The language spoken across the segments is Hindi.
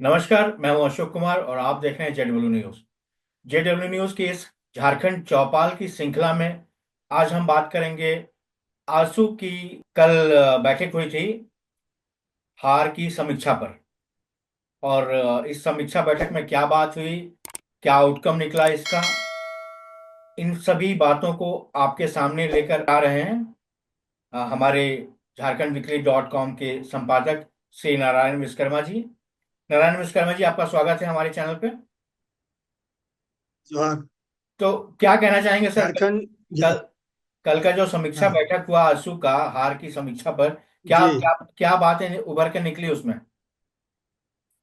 नमस्कार, मैं हूं अशोक कुमार और आप देख रहे हैं जेडब्ल्यू न्यूज। जेडब्ल्यू न्यूज की इस झारखंड चौपाल की श्रृंखला में आज हम बात करेंगे आरसू की। कल बैठक हुई थी हार की समीक्षा पर। और इस समीक्षा बैठक में क्या बात हुई, क्या आउटकम निकला इसका, इन सभी बातों को आपके सामने लेकर आ रहे हैं हमारे झारखंड वीकली .com के संपादक श्री नारायण विश्वकर्मा जी। नारायण विश्वकर्मा जी, आपका स्वागत है हमारे चैनल पे। जोहार। तो क्या कहना चाहेंगे सर? झारखंड। कल कल का जो समीक्षा हाँ। बैठक हुआ आंसू का हार की समीक्षा पर, क्या जी। क्या क्या बातें उभर के निकली उसमें,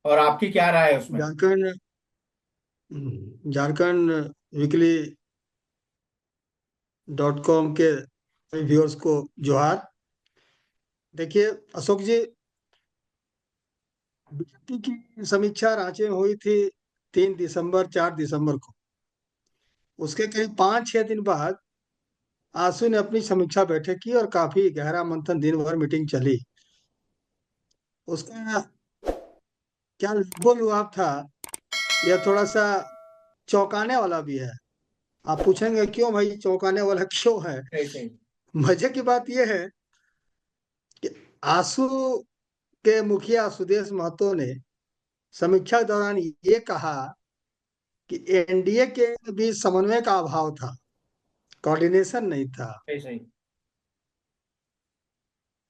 और आपकी क्या राय है उसमें? झारखंड झारखंड वीकली .com के व्यूअर्स को जोहार। देखिए अशोक जी, बीजेपी की समीक्षा रांची में हुई थी 3 दिसंबर 4 दिसंबर को। उसके करीब 5-6 दिन बाद आशू ने अपनी समीक्षा बैठक की और काफी गहरा मंथन, दिन भर मीटिंग चली। उसका क्या लोगोलुभाव था, यह थोड़ा सा चौंकाने वाला भी है। आप पूछेंगे क्यों भाई, चौंकाने वाला क्यों है? सही सही। मजे की बात यह है कि आसू के मुखिया सुदेश महतो ने समीक्षा के दौरान ये कहा कि एनडीए के बीच समन्वय का अभाव था, कोऑर्डिनेशन नहीं था। सही सही।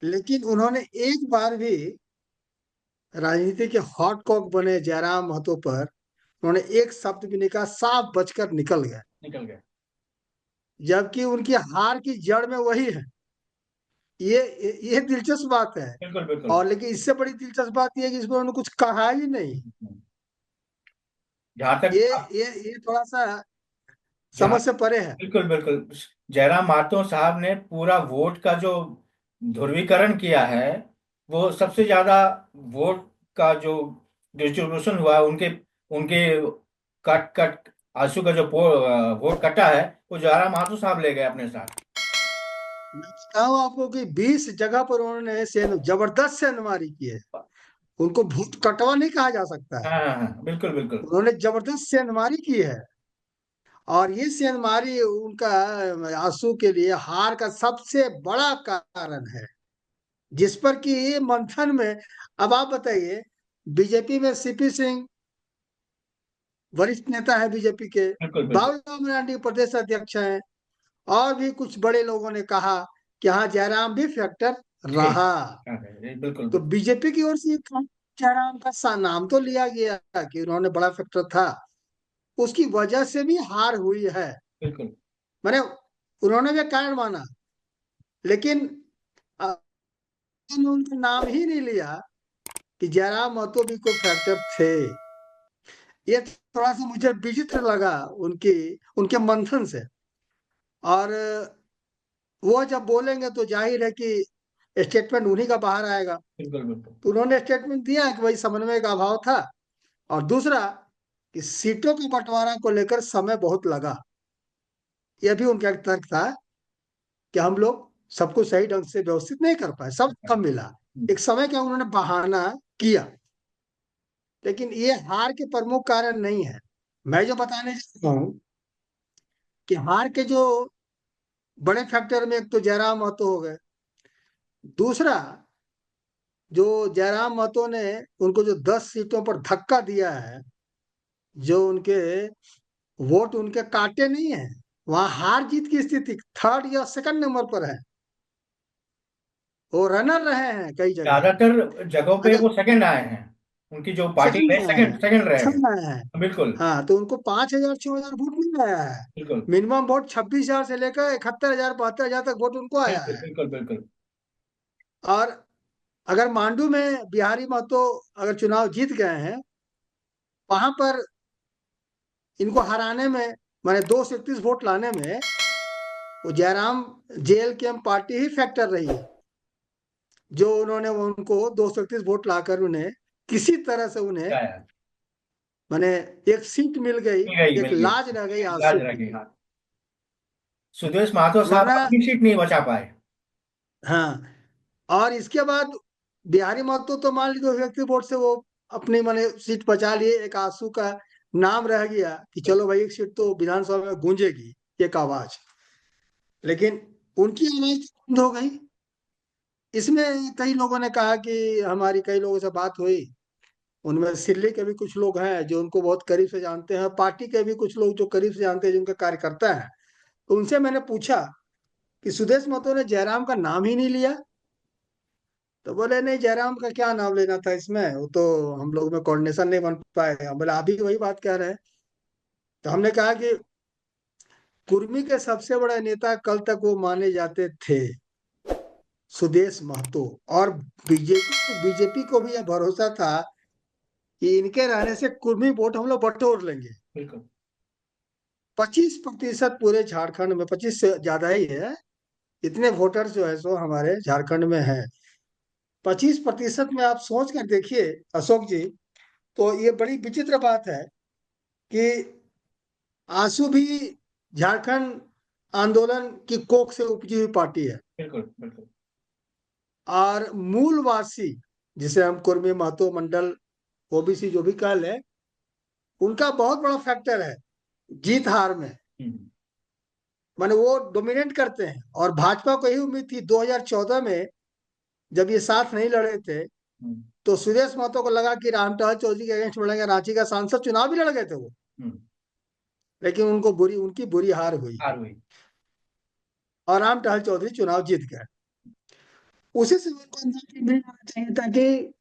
लेकिन उन्होंने एक बार भी राजनीति के हॉट कॉक बने जयराम महतो पर उन्होंने एक शब्द भी नहीं कहा, साफ बचकर निकल गए। निकल गए। जबकि उनकी हार की जड़ में वही है। ये दिलचस्प बात है। बिल्कुल बिल्कुल। और लेकिन इससे बड़ी दिलचस्प बात यह है कि इसमें उन्होंने कुछ कहा ही नहीं। जहां ये तक ये थोड़ा सा जहां समझ से परे है। बिल्कुल बिल्कुल। जयराम मातो साहब ने पूरा वोट का जो ध्रुवीकरण किया है, वो सबसे ज्यादा वोट का जो डिस्ट्रीब्यूशन हुआ है, उनके उनके कट कट आंसू का जो वोट कटा है, वो जयराम मातो साहब ले गए अपने साथ। मैं बताऊं आपको कि 20 जगह पर उन्होंने जबरदस्त सेंधमारी की है। उनको भूत कटवा नहीं कहा जा सकता हाँ है। हाँ हाँ, बिल्कुल बिल्कुल। उन्होंने जबरदस्त सेंधमारी की है। और ये सेंधमारी उनका आंसू के लिए हार का सबसे बड़ा कारण है, जिस पर कि मंथन में। अब आप बताइए, बीजेपी में सीपी सिंह वरिष्ठ नेता है बीजेपी के, बिल्कुल बिल्कुल। बाबूलाल मरांडी प्रदेश अध्यक्ष हैं, और भी कुछ बड़े लोगों ने कहा कि हाँ, जयराम भी फैक्टर थे। रहा। हाँ, बिल्कुल तो बिल्कुल। बीजेपी की ओर से जयराम का नाम तो लिया गया कि उन्होंने बड़ा फैक्टर था, उसकी वजह से भी हार हुई है। बिल्कुल। मैंने उन्होंने भी कारण माना, लेकिन उनका नाम ही नहीं लिया कि जयराम महतो भी कोई फैक्टर थे। ये थोड़ा सा मुझे विचित्र लगा उनकी उनके मंथन से। और वो जब बोलेंगे तो जाहिर है कि स्टेटमेंट उन्हीं का बाहर आएगा। बिल्कुल बिल्कुल। तो उन्होंने स्टेटमेंट दिया है कि भाई समन्वय का अभाव था। और दूसरा, कि सीटों के बंटवारा को लेकर समय बहुत लगा। यह भी उनका एक तर्क था कि हम लोग सबको सही ढंग से व्यवस्थित नहीं कर पाए, सब कम मिला। एक समय का उन्होंने बहाना किया। लेकिन ये हार के प्रमुख कारण नहीं है। मैं जो बताने चाहता हूँ कि हार के जो बड़े फैक्टर में, एक तो जयराम महतो हो गए। दूसरा, जो जयराम महतो ने उनको जो 10 सीटों पर धक्का दिया है, जो उनके वोट उनके काटे नहीं है, वहां हार जीत की स्थिति थर्ड या सेकंड नंबर पर है। वो रनर रहे हैं कई जगह। ज्यादातर जगहों पे अगर वो सेकंड आए हैं। उनकी जो पार्टी सेकंड है, आए हैं, सेकंड सेकंड रह थर्ड आए हैं। गए। बिल्कुल हाँ, तो उनको 5,000 6,000 वोट मिल रहा है। बिल्कुल। मिनिमम वोट 26,000 से लेकर 71,000 72,000 तक वोट उनको आया बिल्कुल है। बिल्कुल बिल्कुल। और अगर मांडू में बिहारी महतो अगर चुनाव जीत गए हैं, वहां पर इनको हराने में, माने 231 वोट लाने में, वो जयराम जेल के पार्टी ही फैक्टर रही है। जो उन्होंने उनको 231 वोट लाकर उन्हें किसी तरह से उन्हें, क्या है? माने एक सीट मिल गई। मिल गई एक मिल गई। लाज रह गई लाज आंसू की। रखी, हाँ। सुदेश महतो साहब वरना, अपनी सीट नहीं बचा पाए। हाँ। और इसके बाद बिहारी महतो तो मान लीजिए व्यक्ति वोट से वो अपनी माने सीट बचा लिए, एक आंसू का नाम रह गया कि चलो भाई एक सीट तो विधानसभा में गूंजेगी, एक आवाज। लेकिन उनकी आवाज बंद हो गई। इसमें कई लोगों ने कहा कि हमारी कई लोगों से बात हुई, उनमें सिल्ली के भी कुछ लोग हैं जो उनको बहुत करीब से जानते हैं, पार्टी के भी कुछ लोग जो करीब से जानते हैं, जिनके कार्यकर्ता हैं। तो उनसे मैंने पूछा कि सुदेश महतो ने जयराम का नाम ही नहीं लिया। तो बोले नहीं, जयराम का क्या नाम लेना था इसमें, वो तो हम लोग में कोऑर्डिनेशन नहीं बन पाए। हम बोले आप भी वही बात कह रहे हैं। तो हमने कहा कि कुर्मी के सबसे बड़े नेता कल तक वो माने जाते थे, सुदेश महतो। और बीजेपी को भी यह भरोसा था कि इनके रहने से कुर्मी वोट हम लोग बटोर लेंगे। बिल्कुल। 25% पूरे झारखंड में, 25 से ज्यादा ही है, इतने वोटर जो है सो हमारे झारखंड में है। 25% में आप सोच कर देखिए अशोक जी, तो ये बड़ी विचित्र बात है कि आंसू भी झारखंड आंदोलन की कोख से उपजी हुई पार्टी है। बिल्कुल। बिल्कुल। और मूलवासी, जिसे हम कुर्मी महतो मंडल ओबीसी जो भी कह लें, उनका बहुत बड़ा फैक्टर है जीत हार में। हम्म। माने वो डोमिनेट करते हैं। और भाजपा को यही उम्मीद थी 2014 में, जब ये साथ नहीं लड़े थे, हम्म। तो सुदेश महतो को लगा कि रामटहल चौधरी के अगेंस्ट लड़ेंगे, रांची का सांसद चुनाव भी लड़ गए थे वो। हम्म। लेकिन उनकी बुरी हार हुई हार हुई। और रामटहल चौधरी चुनाव जीत गए। उसी समय को अंदाजा मिल जाना चाहिए था कि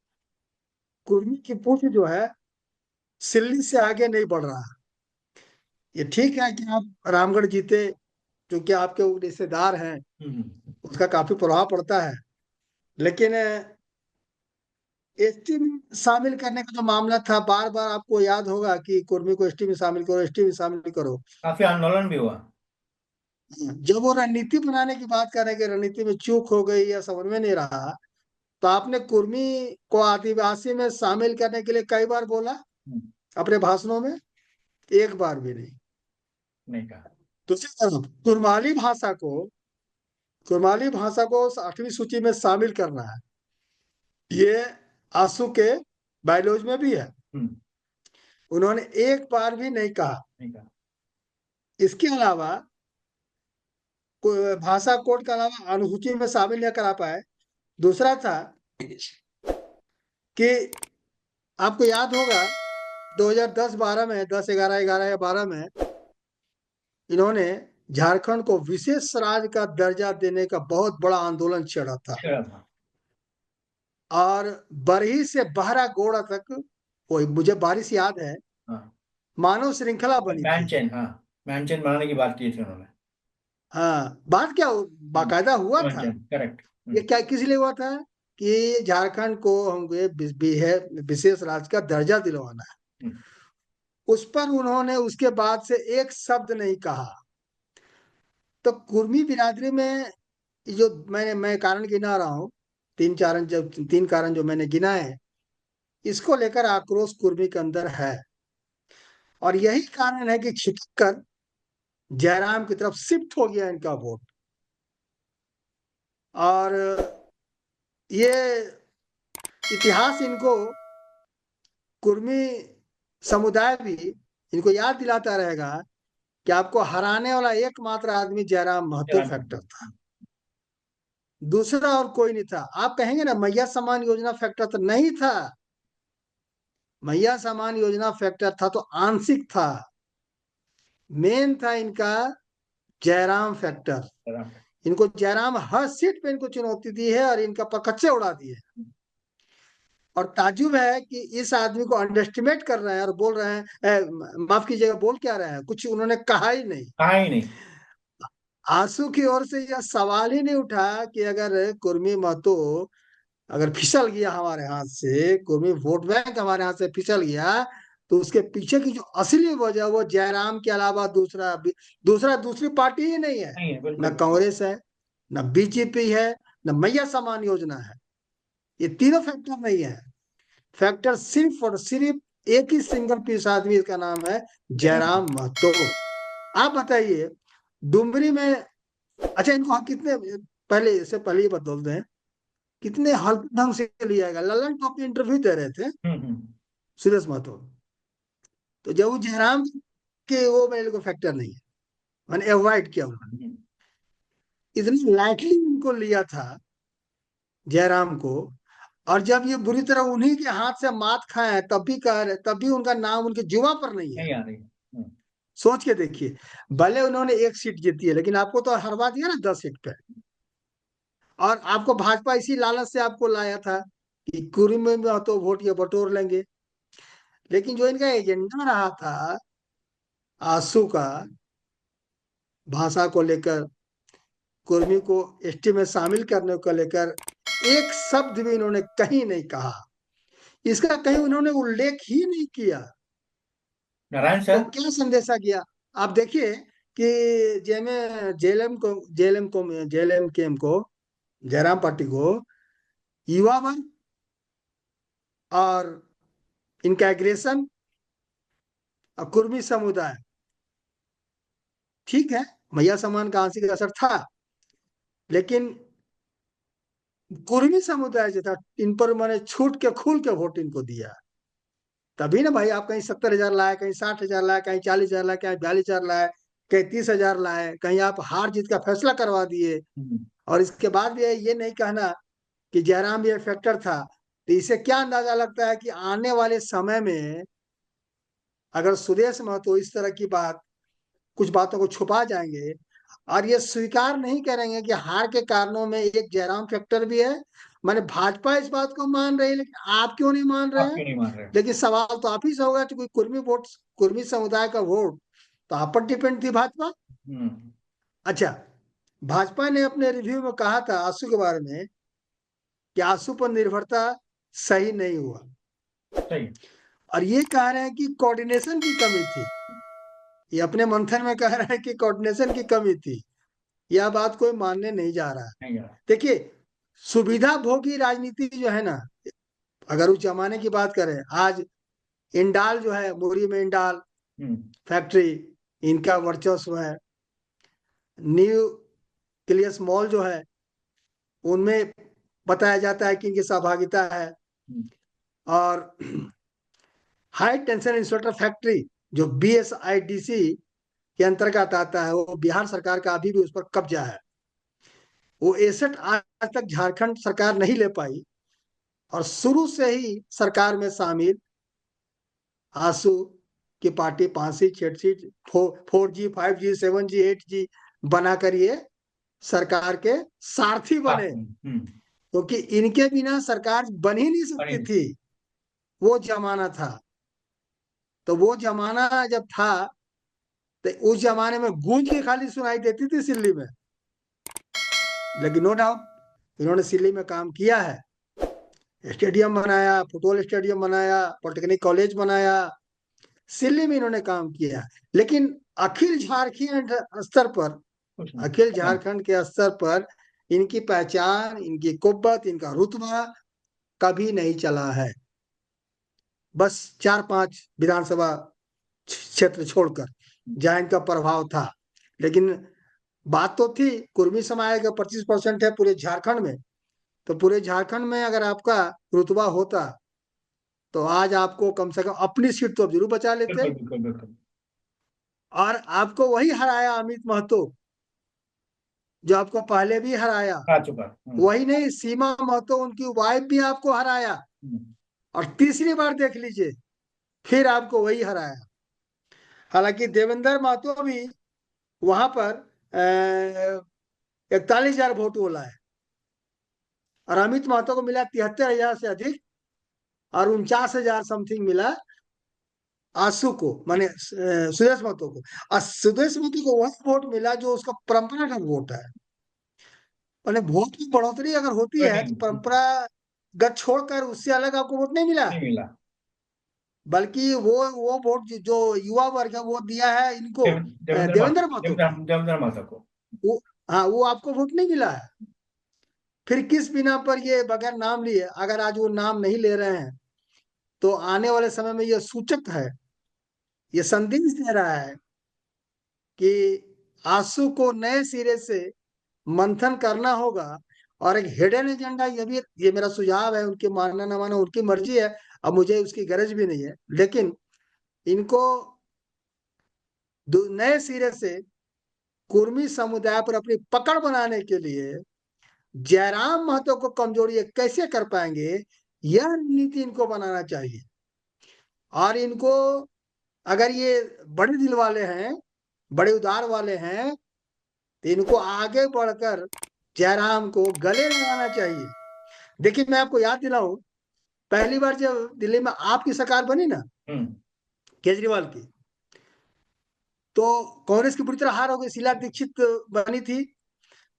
कुर्मी की पूंछ जो है सिल्ली से आगे नहीं बढ़ रहा। ये ठीक है कि आप रामगढ़ जीते, क्योंकि आपके वो रिश्तेदार हैं, हम्म। उसका काफी प्रभाव पड़ता है। लेकिन एसटी में शामिल करने का जो मामला था, बार बार आपको याद होगा कि कुर्मी को एसटी में शामिल करो, एसटी में शामिल करो। काफी आंदोलन भी हुआ। जब वो रणनीति बनाने की बात कर रहे हैं कि रणनीति में चूक हो गई या समझ में नहीं रहा, तो आपने कुर्मी को आदिवासी में शामिल करने के लिए कई बार बोला हम्म। अपने भाषणों में, एक बार भी नहीं। नहीं कहा। दूसरी तरफ कुर्माली भाषा को 8वीं सूची में शामिल करना है, ये आंसू के बायोलॉजी में भी है। हम्म। उन्होंने एक बार भी नहीं कहा। नहीं कहा। इसके अलावा भाषा कोड के अलावा अनुसूची में शामिल नहीं करा पाए। दूसरा था कि आपको याद होगा 2010-12 में, 10 11 11 या 12 में, इन्होंने झारखंड को विशेष राज्य का दर्जा देने का बहुत बड़ा आंदोलन छेड़ा था। छेड़ा था। और बरही से बहरागोड़ा तक, वो मुझे बारिश याद है, हाँ। मानव श्रृंखला बनी मैन थी। चेन, हाँ। मैन चेन बनाने की बात की थी उन्होंने। हाँ, बात क्या बाकायदा हुआ मैन था। Chain correct. ये क्या किस लिए हुआ था कि झारखंड को हमको विशेष राज्य का दर्जा दिलवाना है। उस पर उन्होंने उसके बाद से एक शब्द नहीं कहा। तो कुर्मी बिरादरी में जो मैं कारण गिना रहा हूँ, तीन कारण जो मैंने गिनाए हैं, इसको लेकर आक्रोश कुर्मी के अंदर है। और यही कारण है कि खिसक कर जयराम की तरफ शिफ्ट हो गया इनका वोट। और ये इतिहास इनको, कुर्मी समुदाय भी इनको याद दिलाता रहेगा कि आपको हराने वाला एकमात्र आदमी जयराम महतो फैक्टर था, दूसरा और कोई नहीं था। आप कहेंगे ना मैया समान योजना फैक्टर तो नहीं था। मैया समान योजना फैक्टर था तो आंशिक था, मेन था इनका जयराम फैक्टर। इनको जयराम हर सीट पे इनको चुनौती दी है और इनका पकच्चे उड़ा दिए। और ताजुब है कि इस आदमी को अंडरएस्टिमेट कर रहे हैं और बोल रहे हैं, माफ कीजिएगा, बोल क्या रहे हैं, कुछ उन्होंने कहा ही नहीं। कहा ही नहीं। आंसू की ओर से यह सवाल ही नहीं उठा कि अगर कुर्मी महतो अगर फिसल गया हमारे हाथ से, कुर्मी वोट बैंक हमारे हाथ से फिसल गया, तो उसके पीछे की जो असली वजह वो जयराम के अलावा दूसरी पार्टी ही नहीं है। नहीं है, न बिल्कुल। कांग्रेस है, न बीजेपी है, न मैया समान योजना है। ये तीनों फैक्टर नहीं है। फैक्टर सिर्फ और सिर्फ एक ही सिंगल पीस आदमी, इसका नाम है जयराम। जयराम महतो। आप बताइए डुमरी में, अच्छा इनको हम कितने पहले, इससे पहले ही बदल दें, कितने हल्के ढंग से लिया गया। ललन टॉप इंटरव्यू दे रहे थे, हम्म। हम्म। सुदेश महतो। तो जब वो जयराम के वो मेरे को फैक्टर नहीं है, मैंने अवॉइड किया उन्होंने। इतनी लाइटली उनको लिया था जयराम को, और जब ये बुरी तरह उन्हीं के हाथ से मात खाए हैं तब भी कह रहे, तब भी उनका नाम उनके जुआ पर नहीं है। नहीं आ रही। सोच के देखिए, भले उन्होंने एक सीट जीती है लेकिन आपको तो हरवा दिया ना 10 सीट पे। और आपको भाजपा इसी लालच से आपको लाया था कि कुरी में तो वोट ये बटोर लेंगे। लेकिन जो इनका एजेंडा रहा था आंसू का, भाषा को लेकर, कुर्मी को एसटी में शामिल करने को लेकर, एक शब्द भी इन्होंने कहीं नहीं कहा, इसका कहीं उन्होंने उल्लेख ही नहीं किया। नारायण तो सर। क्या संदेशा गया? आप देखिए कि जेएलएम केम को, जयराम पार्टी को, युवा वर्ग और इनका एग्रेशन और कुर्मी समुदाय, ठीक है, मैया समान का आंशिक असर था, लेकिन कुर्मी समुदाय जो था इन पर मैंने छूट के खुल के वोट इनको दिया। तभी ना भाई, आप कहीं 70,000 लाए, कहीं 60,000 लाए, कहीं 40,000 लाए, कहीं 42,000 लाए, कहीं 30,000 लाए, कहीं आप हार जीत का फैसला करवा दिए। और इसके बाद भी ये नहीं कहना कि जयराम ये फैक्टर था। तो इसे क्या अंदाजा लगता है कि आने वाले समय में अगर सुदेश महतो इस तरह की बात, कुछ बातों को छुपा जाएंगे और ये स्वीकार नहीं करेंगे कि हार के कारणों में एक जयराम फैक्टर भी है। माने भाजपा इस बात को मान रही है लेकिन आप क्यों नहीं मान रहे आप हैं? क्यों नहीं मान रहे? लेकिन सवाल तो आप ही से होगा कि कोई कुर्मी वोट, कुर्मी समुदाय का वोट तो आप पर डिपेंड थी भाजपा। हम्म। अच्छा, भाजपा ने अपने रिव्यू में कहा था आंसू के बारे में कि आंसू पर निर्भरता सही नहीं हुआ, सही। और ये कह रहे हैं कि कोऑर्डिनेशन की कमी थी। ये अपने मंथन में कह रहे हैं कि कोऑर्डिनेशन की कमी थी। यह बात कोई मानने नहीं जा रहा। नहीं जा रहा। देखिए, सुविधा भोगी राजनीति जो है ना, अगर उस जमाने की बात करें, आज इंडाल जो है, मुरी में इंडाल हम्म। फैक्ट्री, इनका वर्चस्व है। न्यू क्लियस मॉल जो है, उनमें बताया जाता है कि इनकी सहभागिता है। हम्म। और हाई टेंशन इंसुलेटर फैक्ट्री जो बीएसआईडीसी के अंतर्गत आता है, वो बिहार सरकार का अभी भी उस पर कब्जा है। वो एसेट आज तक झारखंड सरकार नहीं ले पाई, और शुरू से ही सरकार में शामिल आंसू की party 5 seat 6 seat 4G 5G 7G 8G बनाकर ये सरकार के सारथी बने, क्योंकि इनके बिना सरकार बन ही नहीं सकती अरे। थी। वो जमाना था। तो वो जमाना जब था, तो उस जमाने में गूंज के खाली सुनाई देती थी सिल्ली में। लेकिन नो डाउट इन्होंने सिल्ली में काम किया है, स्टेडियम बनाया, फुटबॉल स्टेडियम बनाया, पॉलिटेक्निक कॉलेज बनाया, सिल्ली में इन्होंने काम किया। लेकिन अखिल झारखंड स्तर पर, कुछ नहीं। अखिल खत्म। झारखंड के स्तर पर इनकी पहचान, इनकी कुब्बत, इनका रुतबा कभी नहीं चला है। बस 4-5 विधानसभा क्षेत्र छोड़कर जहां इनका प्रभाव था। लेकिन बात तो थी, कुर्मी समाज का 25% है पूरे झारखंड में। तो पूरे झारखंड में अगर आपका रुतबा होता तो आज आपको कम से कम अपनी सीट तो जरूर बचा लेते। बिल्कुल बिल्कुल बिल्कुल। और आपको वही हराया अमित महतो, जो आपको पहले भी हराया। आ चुका। वही नहीं, सीमा महतो उनकी वाइफ भी आपको हराया। हम्म। और तीसरी बार देख लीजिए, फिर आपको वही हराया। हालांकि देवेंद्र महतो भी वहां पर 41,000 वोट वो लाए, और अमित महतो को मिला 73,000 से अधिक, और 49,000 समथिंग मिला आंसू को, माने सुदेश महतो को। और सुदेश महतो को वह वोट मिला जो उसका परंपरागत वोट है। माने वोट की बढ़ोतरी अगर होती कोई है नहीं। तो परंपरागत छोड़कर उससे अलग आपको वोट नहीं मिला, नहीं मिला। बल्कि वो वोट जो युवा वर्ग है वो दिया है इनको, देवेंद्र महतो, देवेंद्र महतो को। देवेंद्र महतो को। वो, हाँ, वो आपको वोट नहीं मिला है। फिर किस बिना पर ये बगैर नाम लिए, अगर आज वो नाम नहीं ले रहे हैं, तो आने वाले समय में ये सूचक है, ये संदेश दे रहा है कि आंसू को नए सिरे से मंथन करना होगा। और एक हिडन एजेंडा, ये भी, ये मेरा सुझाव है, उनकी मानना ना मानना उनकी मर्जी है। अब मुझे उसकी गरज भी नहीं है, लेकिन इनको नए सिरे से कुर्मी समुदाय पर अपनी पकड़ बनाने के लिए जयराम महतो को कमजोरी ये कैसे कर पाएंगे, यह नीति इनको बनाना चाहिए। और इनको, अगर ये बड़े दिल वाले हैं, बड़े उदार वाले हैं, तो इनको आगे बढ़कर जयराम को गले लगाना चाहिए। देखिए, मैं आपको याद दिलाऊं, पहली बार जब दिल्ली में आपकी सरकार बनी ना, हम्म। केजरीवाल की, तो कांग्रेस की बुरी तरह हार हो गई। शीला दीक्षित बनी थी,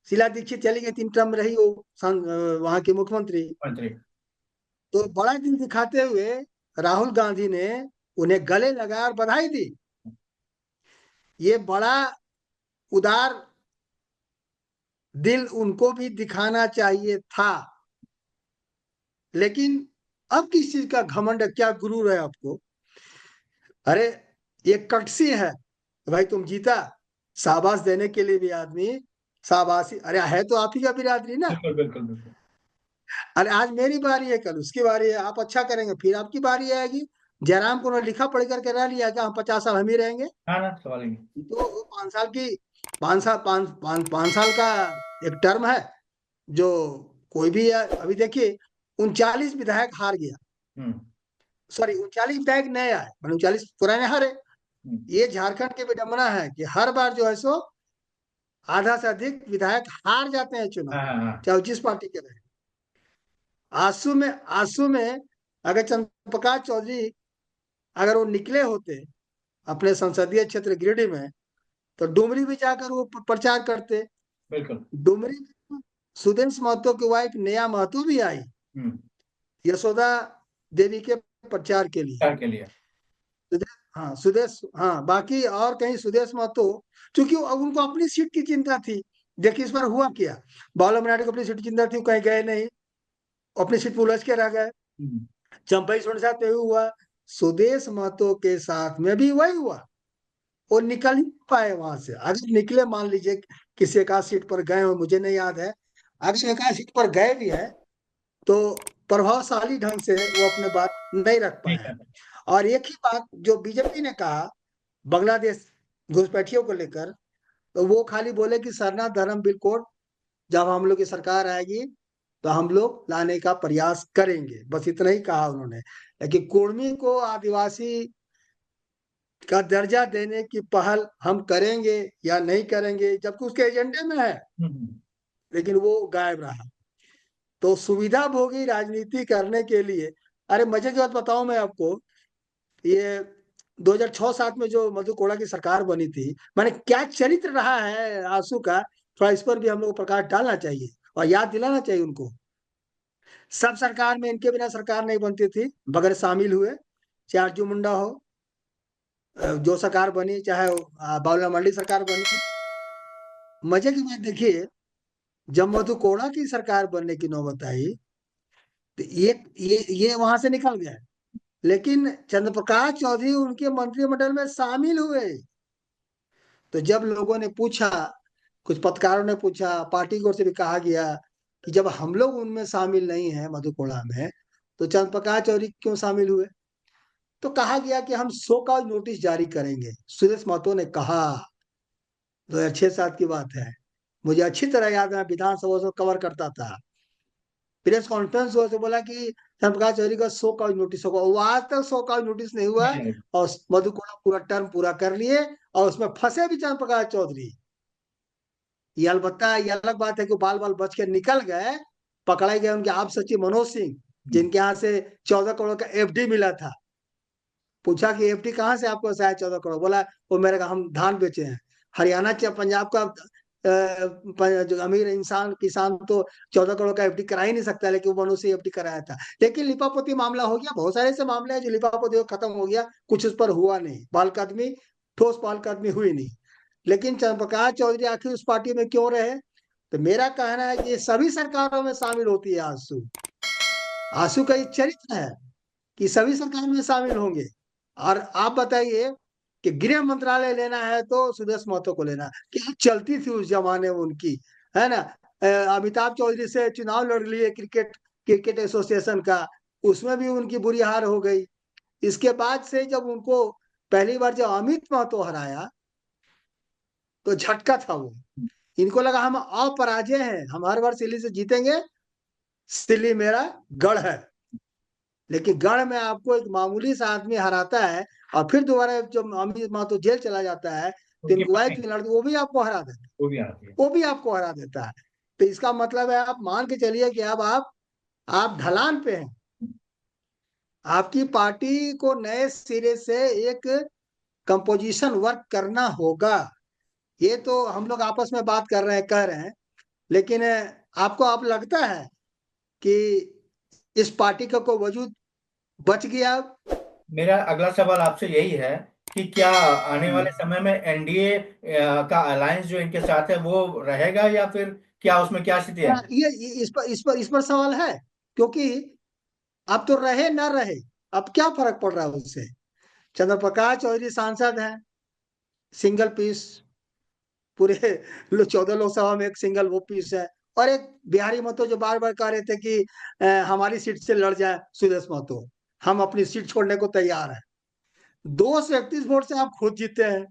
शीला दीक्षित चली गई, 3 टर्म रही वो वहां की मुख्यमंत्री। मंत्री। तो बड़ा दिल दिखाते हुए राहुल गांधी ने उन्हें गले लगाया और बधाई दी। ये बड़ा उदार दिल उनको भी दिखाना चाहिए था। लेकिन अब किस चीज का घमंड है, क्या गुरूर है आपको? अरे, ये कटसी है, भाई तुम जीता, शाबाश देने के लिए भी आदमी शाबाशी, अरे है तो आप ही का बिरादरी ना। बिल्कुल बिल्कुल बिल्कुल। अरे आज मेरी बारी है, कल उसकी बारी है, आप अच्छा करेंगे फिर आपकी बारी आएगी। जयराम को उन्होंने लिखा पढ़ करके रह लिया कि हम 50 साल हम ही रहेंगे। हाँ ना, सवाल ही नहीं। तो वो 5 साल की, 5 साल, 5 साल का एक टर्म है, जो कोई भी है। अभी देखिए, 39 विधायक हार गया, हम्म। सॉरी 39 विधायक नए आए, मतलब 39 पुराने हारे। हम्म। ये झारखंड की विडंबना है कि हर बार जो है सो आधा से अधिक विधायक हार जाते हैं चुनाव, हाँ हाँ हाँ। चाहे वो जिस पार्टी के रहे। आंसू में अगर चंद्रप्रकाश चौधरी, अगर वो निकले होते अपने संसदीय क्षेत्र गिरिडीह में, तो डुमरी भी जाकर वो प्रचार करते। बिल्कुल। डुमरी में सुदेश महतो की वाइफ नेहा महतो भी आई, हम्म। यशोदा देवी के प्रचार के लिए। क्या के लिए? हाँ सुदेश, हाँ बाकी और कहीं सुदेश महतो, क्योंकि अब उनको अपनी सीट की चिंता थी। देखिए इस बार हुआ क्या, बाबूलाल मराठी को अपनी सीट की चिंता थी, वो कहीं गए नहीं, अपनी सीट पर उलझ के रह गए। हम्म। चंपई सोरेन साथ में भी हुआ, सुदेश महतो के साथ में भी वही हुआ। वो निकल ही नहीं पाए वहां से। अगर निकले, मान लीजिए किसी एक आध सीट पर गए हो, मुझे नहीं याद है, अगर एक आध सीट पर गए भी है, तो प्रभावशाली ढंग से वो अपने बात नहीं रख नहीं पाए हैं। करना। और एक ही बात जो बीजेपी ने कहा बांग्लादेश घुसपैठियों को लेकर, तो वो खाली बोले कि सरना धर्म बिल कोड जब हम लोग की सरकार आएगी तो हम लोग लाने का प्रयास करेंगे, बस इतना ही कहा उन्होंने। लेकिन कुर्मी को आदिवासी का दर्जा देने की पहल हम करेंगे या नहीं करेंगे, जबकि उसके एजेंडे में है, हम्म। लेकिन वो गायब रहा। तो सुविधा भोगी राजनीति करने के लिए, अरे मजे की बात बताऊं मैं आपको, ये 2006-07 में जो मधु कोड़ा की सरकार बनी थी, माने क्या चरित्र रहा है आंसू का, थोड़ा इस पर भी हम लोग को प्रकाश डालना चाहिए और याद दिलाना चाहिए उनको। सब सरकार में इनके बिना सरकार नहीं बनती थी, बगैर शामिल हुए, चाहे अर्जुन मुंडा हो, जो सरकार बनी, चाहे बाबूलाल मंडी सरकार बनी। मजे की बात देखिए, जब मधु कोड़ा की सरकार बनने की नौबत आई, तो ये वहां से निकल गए, लेकिन चंद्रप्रकाश चौधरी उनके मंत्रिमंडल में शामिल हुए। तो जब लोगों ने पूछा, कुछ पत्रकारों ने पूछा, पार्टी की ओर से भी कहा गया कि जब हम लोग उनमें शामिल नहीं है मधु कोड़ा में, तो चंद्रप्रकाश चौधरी क्यों शामिल हुए? तो कहा गया कि हम शो कॉज नोटिस जारी करेंगे। सुदेश महतो ने कहा, 2006-07 की बात है, मुझे अच्छी तरह याद है, विधानसभा से कवर करता था। प्रेस कॉन्फ्रेंस हुआ तो बोला कि चंद्रप्रकाश चौधरी का शो कॉज नोटिस होगा, वो आज तक शो कॉज नोटिस नहीं हुआ। नहीं। और मधु कोड़ा पूरा टर्म पूरा कर लिए, और उसमें फंसे भी चंद्रप्रकाश चौधरी। ये अलबत्ता ये अलग बात है कि बाल बाल बच के निकल गए, पकड़े गए उनके आप सचिव मनोज सिंह, हम्म। जिनके यहाँ से 14 करोड़ का एफडी मिला था। पूछा कि एफडी कहाँ से आपको ऐसा है 14 करोड़? बोला वो मेरे का हम धान बेचे हैं। हरियाणा पंजाब का जो अमीर इंसान किसान तो 14 करोड़ का एफडी करा ही नहीं सकता, लेकिन वो मनुष्य एफडी कराया था। लेकिन लिपापोती मामला हो गया, बहुत सारे ऐसे मामले हैं जो लिपापोती खत्म हो गया, कुछ उस पर हुआ नहीं, पहल कदमी, ठोस पहल कदमी हुई नहीं। लेकिन चंद्रप्रकाश चौधरी आखिर उस पार्टी में क्यों रहे? तो मेरा कहना है कि ये सभी सरकारों में शामिल होती है आंसू। आंसू का एक चरित्र है कि सभी सरकार में शामिल होंगे। और आप बताइए कि गृह मंत्रालय लेना है तो सुदेश महतो को लेना, क्या चलती थी उस जमाने में उनकी, है ना? अमिताभ चौधरी से चुनाव लड़ लिए क्रिकेट क्रिकेट एसोसिएशन का, उसमें भी उनकी बुरी हार हो गई। इसके बाद से जब उनको पहली बार जब अमित महतो हराया तो झटका था वो। इनको लगा हम अपराजय हैं, हम हर बार सिल्ली से जीतेंगे, सिल्ली मेरा गढ़ है। लेकिन गढ़ में आपको एक मामूली सा आदमी हराता है, और फिर दोबारा जब अमित महतो जेल चला जाता है तो उनकी इनको पत्नी की लड़की वो भी आपको हरा देता है। वो भी आती है। वो भी आपको हरा देता है। तो इसका मतलब है आप मान के चलिए कि अब आप ढलान पे हैं। आपकी पार्टी को नए सिरे से एक कंपोजिशन वर्क करना होगा। ये तो हम लोग आपस में बात कर रहे हैं, कह रहे हैं, लेकिन आपको अब लगता है कि इस पार्टी का कोई वजूद बच गया अब? मेरा अगला सवाल आपसे यही है कि क्या आने वाले हम्म। समय में एनडीए का अलायंस जो इनके साथ है वो रहेगा, या फिर क्या उसमें क्या स्थिति है? हाँ, ये इस पर सवाल है, क्योंकि अब तो रहे ना रहे, अब क्या फर्क पड़ रहा है उससे। चंद्र प्रकाश चौधरी सांसद हैं, सिंगल पीस, पूरे 14 लोकसभा में एक सिंगल वो पीस है। और एक बिहारी महतो जो बार बार कह रहे थे कि हमारी सीट से लड़ जाए सुदेश महतो, हम अपनी सीट छोड़ने को तैयार है। 231 वोट से आप खुद जीते हैं,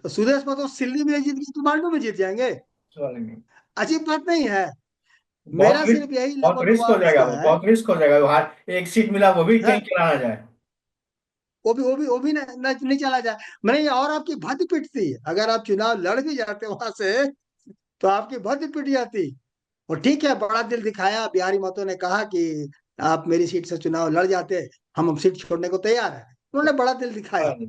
तो सुदेश महतो सिल्ली में जीत गए तो मांडू में जीत जाएंगे। सवाल ही नहीं। अजीब बात नहीं है। बहुत मेरा रिस्क, सिर्फ यही बहुत लगभग रिस्क हो जाएगा, वास्ता वो है। बहुत रिस्क हो जाएगा। वहां एक सीट मिला, वो भी कहीं हाँ, चला ना जाए। वो भी नहीं चला जाए। मैंने ये और आपकी भद्द पिटती अगर आप चुनाव लड़ भी जाते वहां से, तो आपकी भद्द पिट जाती। और ठीक है, बड़ा दिल दिखाया, बिहारी महतो ने कहा कि आप मेरी सीट से चुनाव लड़ जाते, हम सीट छोड़ने को तैयार है। उन्होंने बड़ा दिल दिखाया। हाँ,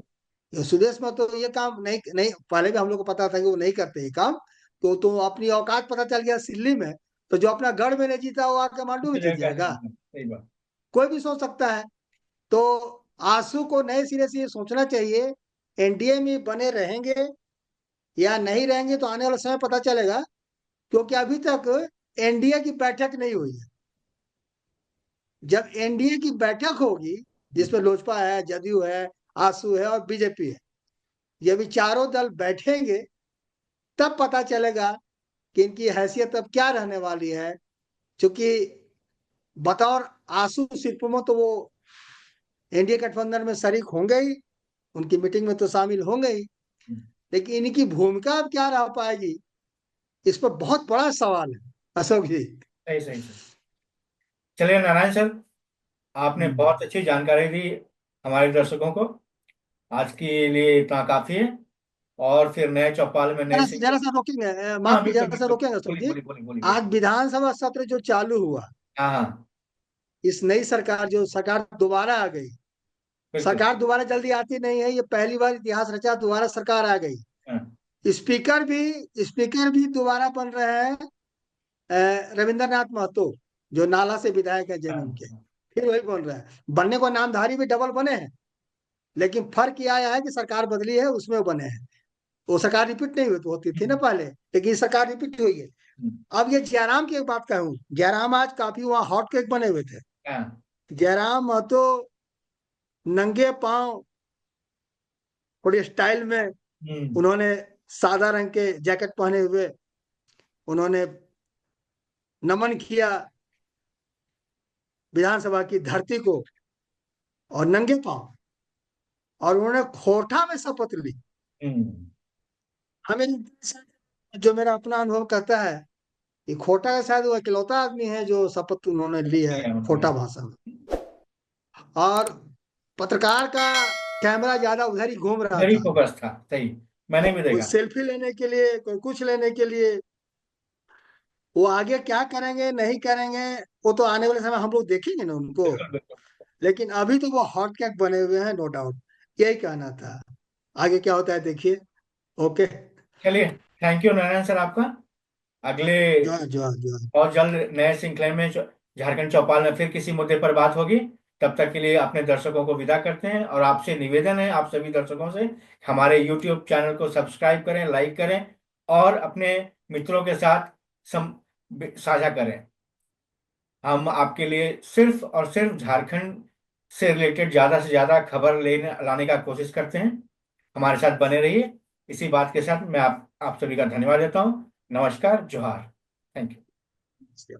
ये सुदेश महतो ये काम नहीं नहीं, पहले भी हम लोग को पता था कि वो नहीं करते ये काम। तो अपनी औकात पता चल गया सिल्ली में, तो जो अपना गढ़ में नहीं जीता वो आके मांडू में उसकी जगह जीत कैसे जाएगा। जीतना? सही बात। कोई भी सोच सकता है। तो आंसू को नए सिरे से ये सोचना चाहिए, एनडीए में बने रहेंगे या नहीं रहेंगे तो आने वाला समय पता चलेगा। क्योंकि अभी तक एनडीए की बैठक नहीं हुई है। जब एनडीए की बैठक होगी, जिसमें लोजपा है, जदयू है, आसू है और बीजेपी है, ये भी चारों दल बैठेंगे, तब पता चलेगा कि इनकी हैसियत अब क्या रहने वाली है। क्योंकि बतौर आसू सिर्फ तो वो एनडीए गठबंधन में शरीक होंगे ही, उनकी मीटिंग में तो शामिल होंगे ही, लेकिन इनकी भूमिका अब क्या रह पाएगी, इस पर बहुत बड़ा सवाल है अशोक जी। सही सही सही। चलिए नारायण सर, आपने हम्म। बहुत अच्छी जानकारी दी हमारे दर्शकों को। आज के लिए इतना काफी है। और फिर नए चौपाल में नए जरा सिंह। सा रोकेंगे, हाँ माफ कीजिए, बिल्कुल जरा सा बिल्कुल। रोकेंगे अशोक बोलिए जी। बोलिए बोलिए बोलिए बोलिए। आज विधानसभा सत्र जो चालू हुआ, हाँ हाँ। इस नई सरकार जो सरकार दोबारा आ गई, बिल्कुल। सरकार दोबारा जल्दी आती नहीं है, ये पहली बार इतिहास रचा, दोबारा सरकार आ गई। हाँ स्पीकर भी दोबारा बन रहे हैं, रविंद्रनाथ महतो, जो नाला से विधायक है हाँ जेएमएम के। हाँ। फिर वही बन रहा है, बनने को नामधारी भी डबल बने हैं, लेकिन फर्क यह आया है कि सरकार बदली है, उसमें वो बने हैं। वो सरकार रिपीट नहीं होती थी ना पहले, लेकिन सरकार रिपीट हुई है। हम्म, अब ये जयराम की एक बात कहूँ, जयराम आज काफी वहाँ हॉट केक बने हुए थे। हाँ। जयराम महतो नंगे पांव, थोड़ी स्टाइल में, हम्म। उन्होंने सादा रंग के जैकेट पहने हुए, उन्होंने नमन किया विधानसभा की धरती को, और नंगे पांव, और उन्होंने खोटा में शपथ ली। हम्म। हमें जो मेरा अपना अनुभव कहता है कि खोटा का शायद वो इकलौता आदमी है जो शपथ उन्होंने ली है लिया उन्होंने। खोटा भाषा में। और पत्रकार का कैमरा ज्यादा उधर ही घूम रहा उधर ही था, फोकस था, सही। मैंने भी कोई देखा। सेल्फी लेने के लिए, कोई कुछ लेने के लिए। वो आगे क्या करेंगे नहीं करेंगे, वो तो आने वाले समय हम लोग देखेंगे ना उनको। बिल्कुल बिल्कुल। लेकिन अभी तो वो हॉट कैक बने हुए हैं, नो डाउट। यही कहना था, आगे क्या होता है देखिए। ओके। चलिए, थैंक यू नारायण सर आपका। अगले जो है, जो है, जो है। बहुत जल्द नए श्रृंखला में झारखंड चौपाल में फिर किसी मुद्दे पर बात होगी। तब तक के लिए अपने दर्शकों को विदा करते हैं, और आपसे निवेदन है, आप सभी दर्शकों से, हमारे यूट्यूब चैनल को सब्सक्राइब करें, लाइक करें, और अपने मित्रों के साथ साझा करें। हम आपके लिए सिर्फ और सिर्फ झारखंड से रिलेटेड ज्यादा से ज्यादा खबर लेने लाने का कोशिश करते हैं। हमारे साथ बने रहिए। इसी बात के साथ मैं आप सभी का धन्यवाद देता हूँ। नमस्कार, जोहार। Thank you.